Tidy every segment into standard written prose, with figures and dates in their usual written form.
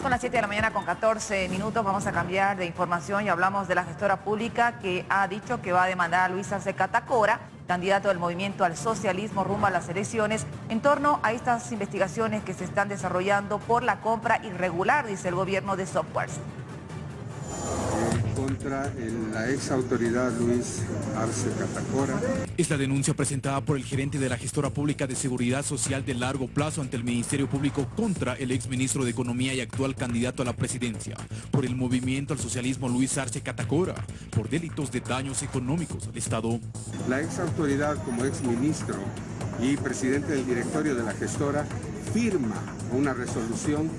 Son las 7 de la mañana con 14 minutos. Vamos a cambiar de información y hablamos de la gestora pública que ha dicho que va a demandar a Luis Arce Catacora, candidato del Movimiento al Socialismo rumbo a las elecciones, en torno a estas investigaciones que se están desarrollando por la compra irregular, dice el gobierno, de softwares. Contra la ex autoridad Luis Arce Catacora. Es la denuncia presentada por el gerente de la gestora pública de Seguridad Social de largo plazo ante el Ministerio Público contra el ex ministro de Economía y actual candidato a la presidencia por el Movimiento al Socialismo Luis Arce Catacora por delitos de daños económicos al Estado. La ex autoridad como ex ministro y presidente del directorio de la gestora firma una resolución.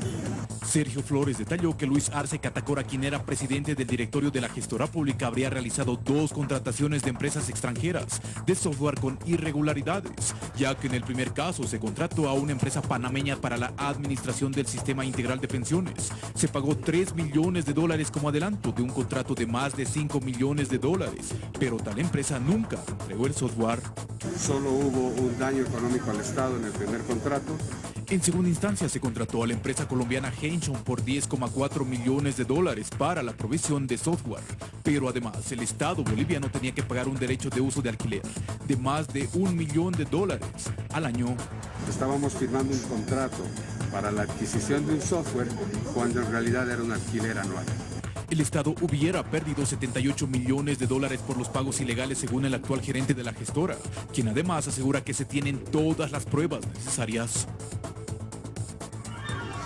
Sergio Flores detalló que Luis Arce Catacora, quien era presidente del directorio de la gestora pública, habría realizado 2 contrataciones de empresas extranjeras de software con irregularidades, ya que en el primer caso se contrató a una empresa panameña para la administración del sistema integral de pensiones. Se pagó $3 millones como adelanto de un contrato de más de $5 millones, pero tal empresa nunca entregó el software. Solo hubo un daño económico al Estado en el primer contrato. En segunda instancia se contrató a la empresa colombiana Henson por $10,4 millones para la provisión de software, pero además el Estado boliviano tenía que pagar un derecho de uso de alquiler de más de $1 millón al año. Estábamos firmando un contrato para la adquisición de un software cuando en realidad era un alquiler anual. El Estado hubiera perdido $78 millones por los pagos ilegales, según el actual gerente de la gestora, quien además asegura que se tienen todas las pruebas necesarias.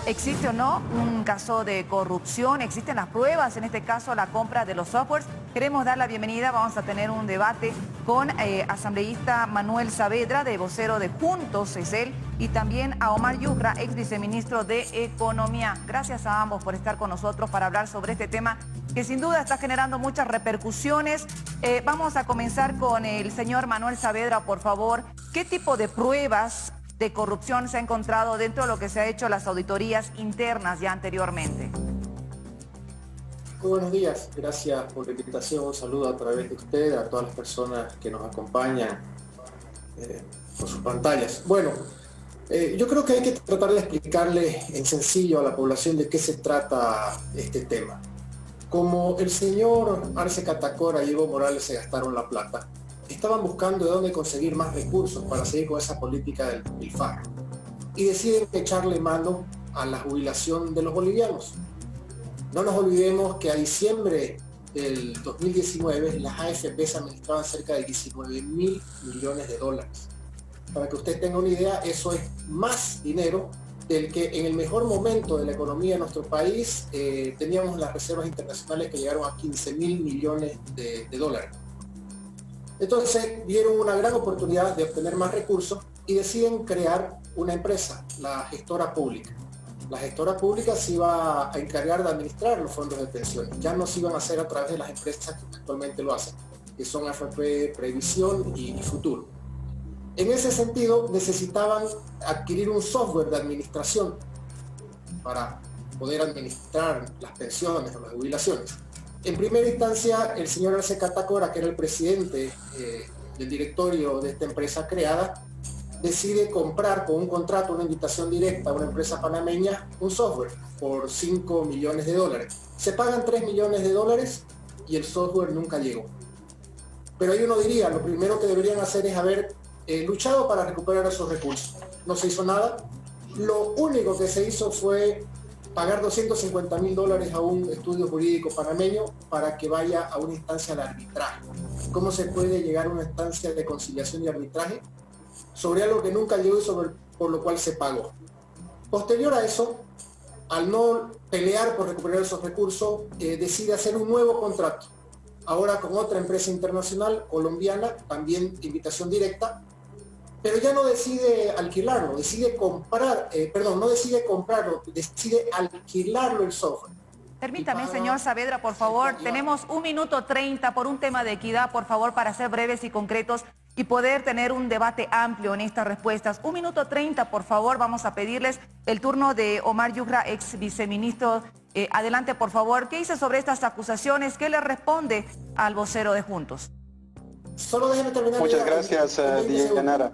¿Existe o no un caso de corrupción? ¿Existen las pruebas? En este caso, la compra de los softwares. Queremos dar la bienvenida, vamos a tener un debate con asambleísta Manuel Saavedra, de vocero de Juntos, es él, y también a Omar Yujra, ex viceministro de Economía. Gracias a ambos por estar con nosotros para hablar sobre este tema que sin duda está generando muchas repercusiones. Vamos a comenzar con el señor Manuel Saavedra, por favor. ¿Qué tipo de pruebas de corrupción se ha encontrado dentro de lo que se ha hecho las auditorías internas ya anteriormente? Muy buenos días, gracias por la invitación. Un saludo a través de usted, a todas las personas que nos acompañan por sus pantallas. Bueno, yo creo que hay que tratar de explicarle en sencillo a la población de qué se trata este tema. Como el señor Arce Catacora y Evo Morales se gastaron la plata, estaban buscando de dónde conseguir más recursos para seguir con esa política del despilfarro y deciden echarle mano a la jubilación de los bolivianos. No nos olvidemos que a diciembre del 2019 las AFPs administraban cerca de $19.000 millones. Para que usted tenga una idea, eso es más dinero del que en el mejor momento de la economía de nuestro país teníamos las reservas internacionales que llegaron a $15.000 millones. Entonces vieron una gran oportunidad de obtener más recursos y deciden crear una empresa, la gestora pública. La gestora pública se iba a encargar de administrar los fondos de pensiones. Ya no se iban a hacer a través de las empresas que actualmente lo hacen, que son AFP Previsión y Futuro. En ese sentido, necesitaban adquirir un software de administración para poder administrar las pensiones o las jubilaciones. En primera instancia, el señor Arce Catacora, que era el presidente del directorio de esta empresa creada, decide comprar con un contrato, una invitación directa a una empresa panameña, un software por $5 millones. Se pagan $3 millones y el software nunca llegó. Pero ahí uno diría, lo primero que deberían hacer es haber luchado para recuperar esos recursos. No se hizo nada. Lo único que se hizo fue pagar $250.000 a un estudio jurídico panameño para que vaya a una instancia de arbitraje. ¿Cómo se puede llegar a una instancia de conciliación y arbitraje sobre algo que nunca llegó y por lo cual se pagó? Posterior a eso, al no pelear por recuperar esos recursos, decide hacer un nuevo contrato, ahora con otra empresa internacional colombiana, también invitación directa, pero ya no decide alquilarlo, decide alquilarlo el software. Permítame, señor Saavedra, por favor, tenemos 1 minuto 30 por un tema de equidad, por favor, para ser breves y concretos y poder tener un debate amplio en estas respuestas. 1 minuto 30, por favor, vamos a pedirles el turno de Omar Yujra, ex viceministro. Adelante, por favor. ¿Qué dice sobre estas acusaciones? ¿Qué le responde al vocero de Juntos? Solo déjeme terminar. Muchas gracias, Dianara.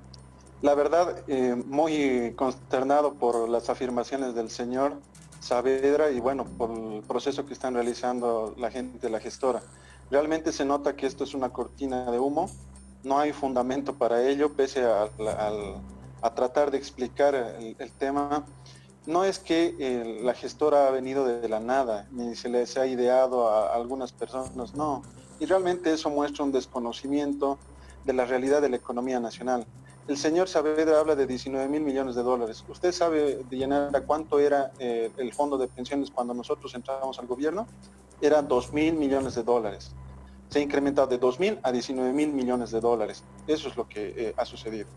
La verdad, muy consternado por las afirmaciones del señor. Saavedra y bueno, por el proceso que están realizando la gente de la gestora. Realmente se nota que esto es una cortina de humo, no hay fundamento para ello, pese a tratar de explicar el tema. No es que la gestora ha venido de la nada, ni se les ha ideado a algunas personas, no. Y realmente eso muestra un desconocimiento de la realidad de la economía nacional. El señor Saavedra habla de 19.000 millones de dólares. ¿Usted sabe, Deyanara, cuánto era el fondo de pensiones cuando nosotros entramos al gobierno? Era 2.000 millones de dólares. Se ha incrementado de 2.000 a 19.000 millones de dólares. Eso es lo que ha sucedido.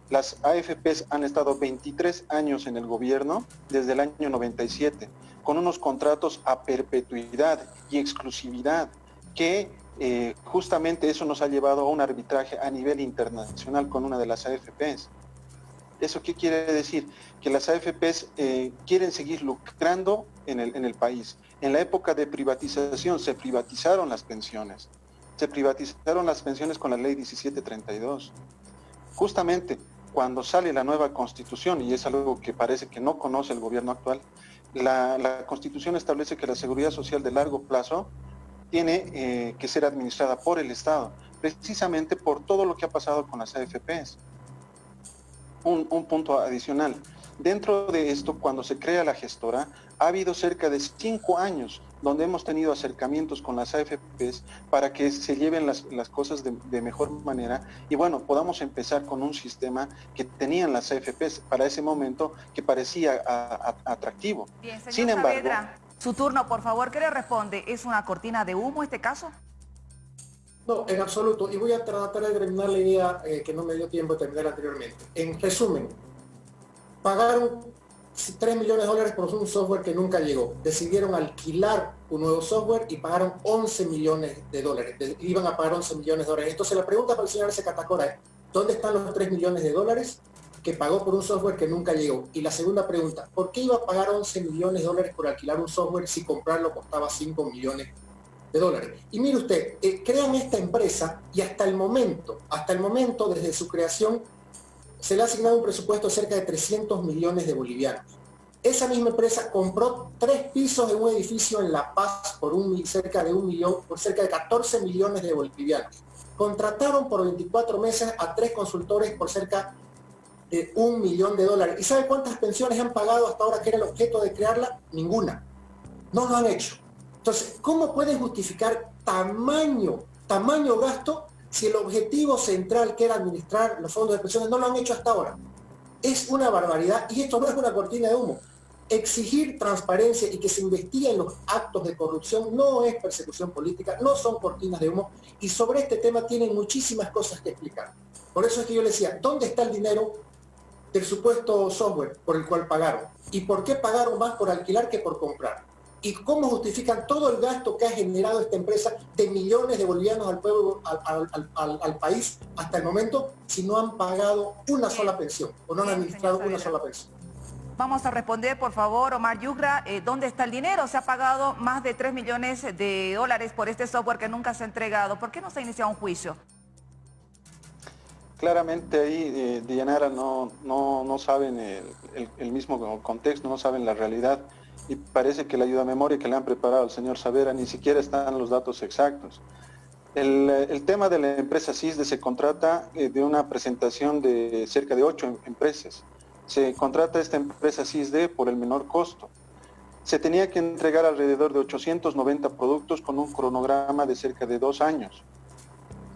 Las AFPs han estado 23 años en el gobierno, desde el año 97, con unos contratos a perpetuidad y exclusividad, que justamente eso nos ha llevado a un arbitraje a nivel internacional con una de las AFPs. ¿Eso qué quiere decir? Que las AFPs quieren seguir lucrando en el país. En la época de privatización se privatizaron las pensiones. Se privatizaron las pensiones con la ley 1732. Justamente cuando sale la nueva constitución, y es algo que parece que no conoce el gobierno actual, la constitución establece que la seguridad social de largo plazo tiene que ser administrada por el Estado, precisamente por todo lo que ha pasado con las AFPs. Un punto adicional. Dentro de esto, cuando se crea la gestora, ha habido cerca de 5 años donde hemos tenido acercamientos con las AFPs para que se lleven las cosas de mejor manera y bueno, podamos empezar con un sistema que tenían las AFPs para ese momento que parecía atractivo. Bien, señor Sin embargo, Saavedra, su turno, por favor. ¿Qué le responde? ¿Es una cortina de humo este caso? No, en absoluto. Y voy a tratar de terminar la idea que no me dio tiempo de terminar anteriormente. En resumen, pagaron 3 millones de dólares por un software que nunca llegó. Decidieron alquilar un nuevo software y pagaron 11 millones de dólares. Iban a pagar 11 millones de dólares. Entonces la pregunta para el señor Arce Catacora es, ¿dónde están los 3 millones de dólares que pagó por un software que nunca llegó? Y la segunda pregunta, ¿por qué iba a pagar 11 millones de dólares por alquilar un software si comprarlo costaba 5 millones de dólares? Y mire usted, crean esta empresa y hasta el momento, desde su creación, se le ha asignado un presupuesto de cerca de 300 millones de bolivianos. Esa misma empresa compró 3 pisos en un edificio en La Paz por cerca de 14 millones de bolivianos. Contrataron por 24 meses a 3 consultores por cerca de 1 millón de dólares. ¿Y sabe cuántas pensiones han pagado hasta ahora que era el objeto de crearla? Ninguna. No lo han hecho. Entonces, ¿cómo pueden justificar tamaño gasto si el objetivo central, que era administrar los fondos de pensiones, no lo han hecho hasta ahora? Es una barbaridad y esto no es una cortina de humo. Exigir transparencia y que se investiguen los actos de corrupción no es persecución política, no son cortinas de humo, y sobre este tema tienen muchísimas cosas que explicar. Por eso es que yo le decía, ¿dónde está el dinero del supuesto software por el cual pagaron? ¿Y por qué pagaron más por alquilar que por comprar? ¿Y cómo justifican todo el gasto que ha generado esta empresa de millones de bolivianos al pueblo, al país hasta el momento, si no han pagado una sola pensión o no han administrado una sola pensión? Vamos a responder, por favor, Omar Yugra, ¿dónde está el dinero? Se ha pagado más de 3 millones de dólares por este software que nunca se ha entregado. ¿Por qué no se ha iniciado un juicio? claramente ahí, Deyanara, no saben el mismo contexto, no saben la realidad, y parece que la ayuda a memoria que le han preparado al señor Saavedra ni siquiera están los datos exactos. El tema de la empresa CISDE se contrata de una presentación de cerca de 8 empresas. Se contrata esta empresa CISDE por el menor costo. Se tenía que entregar alrededor de 890 productos con un cronograma de cerca de 2 años.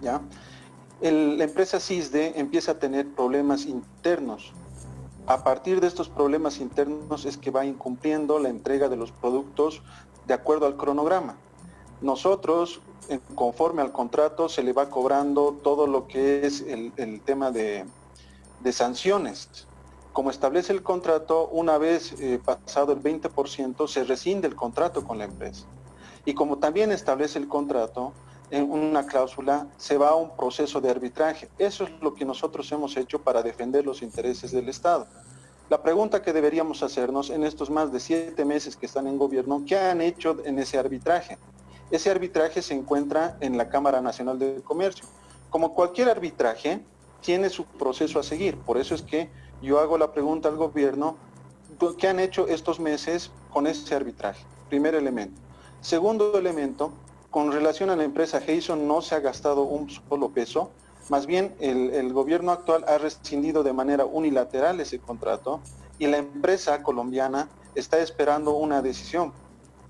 ¿Ya? La empresa CISDE empieza a tener problemas internos. A partir de estos problemas internos es que va incumpliendo la entrega de los productos de acuerdo al cronograma. Nosotros, conforme al contrato, se le va cobrando todo lo que es el tema de sanciones. Como establece el contrato, una vez pasado el 20%, se rescinde el contrato con la empresa. Y como también establece el contrato, en una cláusula, se va a un proceso de arbitraje. Eso es lo que nosotros hemos hecho para defender los intereses del Estado. La pregunta que deberíamos hacernos en estos más de 7 meses que están en gobierno, ¿qué han hecho en ese arbitraje? Ese arbitraje se encuentra en la Cámara Nacional de Comercio. Como cualquier arbitraje, tiene su proceso a seguir. Por eso es que yo hago la pregunta al gobierno, ¿qué han hecho estos meses con ese arbitraje? Primer elemento. Segundo elemento, con relación a la empresa Heison no se ha gastado un solo peso, más bien el gobierno actual ha rescindido de manera unilateral ese contrato y la empresa colombiana está esperando una decisión,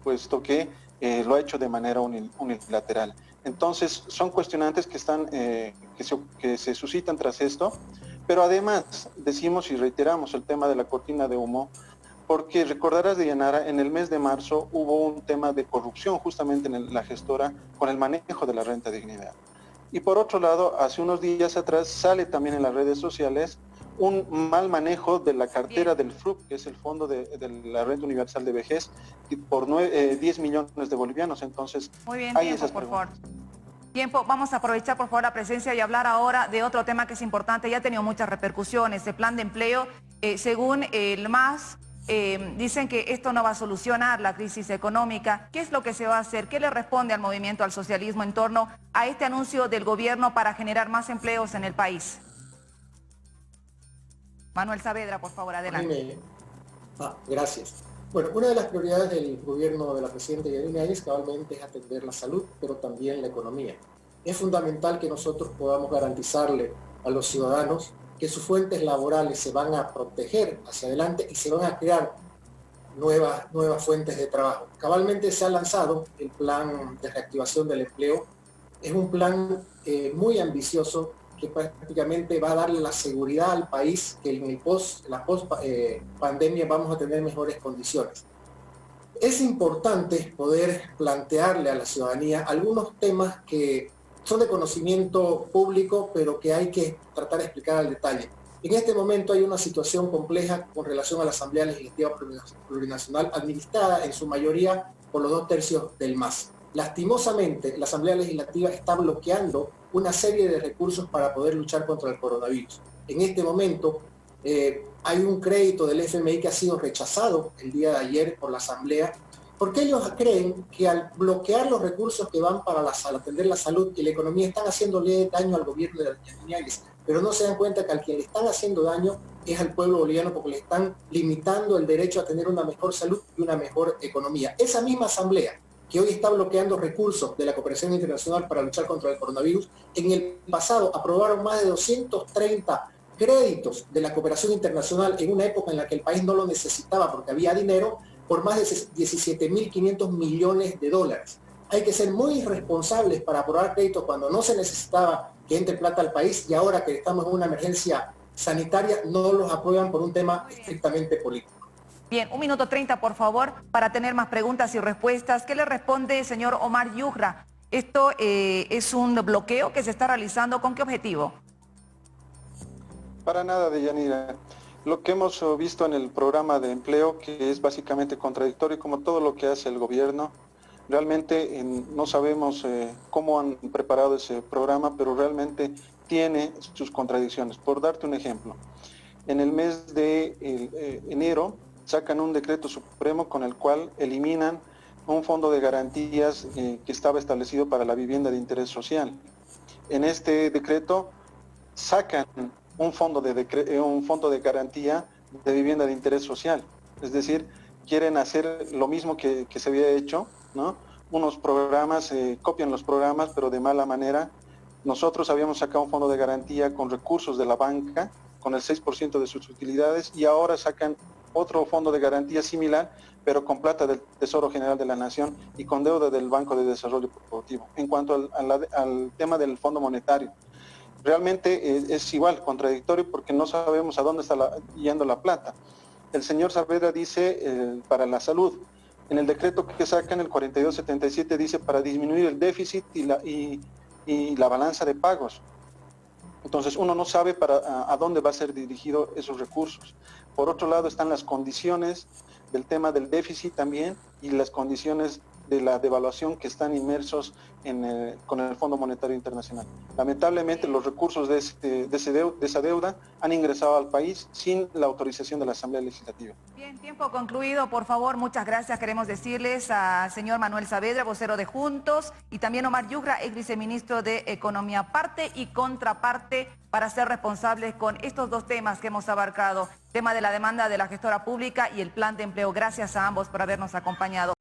puesto que lo ha hecho de manera unilateral. Entonces, son cuestionantes que, que se suscitan tras esto, pero además decimos y reiteramos el tema de la cortina de humo, porque recordarás, Deyanara, en el mes de marzo hubo un tema de corrupción justamente en la gestora con el manejo de la renta dignidad. Y por otro lado, hace unos días atrás sale también en las redes sociales un mal manejo de la cartera del FRUP, que es el Fondo de la Renta Universal de Vejez, por 10 millones de bolivianos. Entonces, muy bien, hay tiempo, esas por preguntas. favor. Tiempo, vamos a aprovechar por favor la presencia y hablar ahora de otro tema que es importante, ya ha tenido muchas repercusiones, el plan de empleo, según el MAS, dicen que esto no va a solucionar la crisis económica. ¿Qué es lo que se va a hacer? ¿Qué le responde al movimiento al socialismo en torno a este anuncio del gobierno para generar más empleos en el país? Manuel Saavedra, por favor, adelante. Gracias. Bueno, una de las prioridades del gobierno de la presidenta Yanine Áñez cabalmente es atender la salud, pero también la economía. Es fundamental que nosotros podamos garantizarle a los ciudadanos que sus fuentes laborales se van a proteger hacia adelante y se van a crear nuevas fuentes de trabajo. Cabalmente se ha lanzado el plan de reactivación del empleo. Es un plan muy ambicioso que prácticamente va a darle la seguridad al país que en la post-pandemia vamos a tener mejores condiciones. Es importante poder plantearle a la ciudadanía algunos temas que son de conocimiento público, pero que hay que tratar de explicar al detalle. En este momento hay una situación compleja con relación a la Asamblea Legislativa Plurinacional, administrada en su mayoría por los 2/3 del MAS. Lastimosamente, la Asamblea Legislativa está bloqueando una serie de recursos para poder luchar contra el coronavirus. En este momento hay un crédito del FMI que ha sido rechazado el día de ayer por la Asamblea, porque ellos creen que al bloquear los recursos que van para atender la salud y la economía están haciéndole daño al gobierno de Yanine Áñez, pero no se dan cuenta que al quien le están haciendo daño es al pueblo boliviano porque le están limitando el derecho a tener una mejor salud y una mejor economía. Esa misma Asamblea que hoy está bloqueando recursos de la cooperación internacional para luchar contra el coronavirus, en el pasado aprobaron más de 230 créditos de la cooperación internacional en una época en la que el país no lo necesitaba porque había dinero, por más de 17.500 millones de dólares. Hay que ser muy responsables para aprobar créditos cuando no se necesitaba que entre plata al país y ahora que estamos en una emergencia sanitaria no los aprueban por un tema estrictamente político. Bien, 1 minuto 30, por favor, para tener más preguntas y respuestas. ¿Qué le responde, señor Omar Yujra? ¿Esto es un bloqueo que se está realizando? ¿Con qué objetivo? Para nada, Deyanira. Lo que hemos visto en el programa de empleo, que es básicamente contradictorio como todo lo que hace el gobierno, realmente no sabemos cómo han preparado ese programa, pero realmente tiene sus contradicciones. Por darte un ejemplo, en el mes de enero sacan un decreto supremo con el cual eliminan un fondo de garantías que estaba establecido para la vivienda de interés social. En este decreto sacan un fondo de garantía de vivienda de interés social. Es decir, quieren hacer lo mismo que se había hecho, ¿no? Unos programas, copian los programas, pero de mala manera. Nosotros habíamos sacado un fondo de garantía con recursos de la banca, con el 6% de sus utilidades, y ahora sacan otro fondo de garantía similar, pero con plata del Tesoro General de la Nación y con deuda del Banco de Desarrollo Productivo. En cuanto al tema del Fondo Monetario, realmente es igual, contradictorio, porque no sabemos a dónde está yendo la plata. El señor Saavedra dice para la salud. En el decreto que sacan, el 4277, dice para disminuir el déficit y la balanza de pagos. Entonces uno no sabe a dónde va a ser dirigido esos recursos. Por otro lado están las condiciones del tema del déficit también y las condiciones de la devaluación que están inmersos con el Fondo Monetario Internacional. Lamentablemente los recursos de esa deuda han ingresado al país sin la autorización de la Asamblea Legislativa. Bien, tiempo concluido, por favor, muchas gracias. Queremos decirles al señor Manuel Saavedra, vocero de Juntos, y también Omar Yujra, ex viceministro de Economía, parte y contraparte para ser responsables con estos dos temas que hemos abarcado. tema de la demanda de la gestora pública y el plan de empleo. Gracias a ambos por habernos acompañado.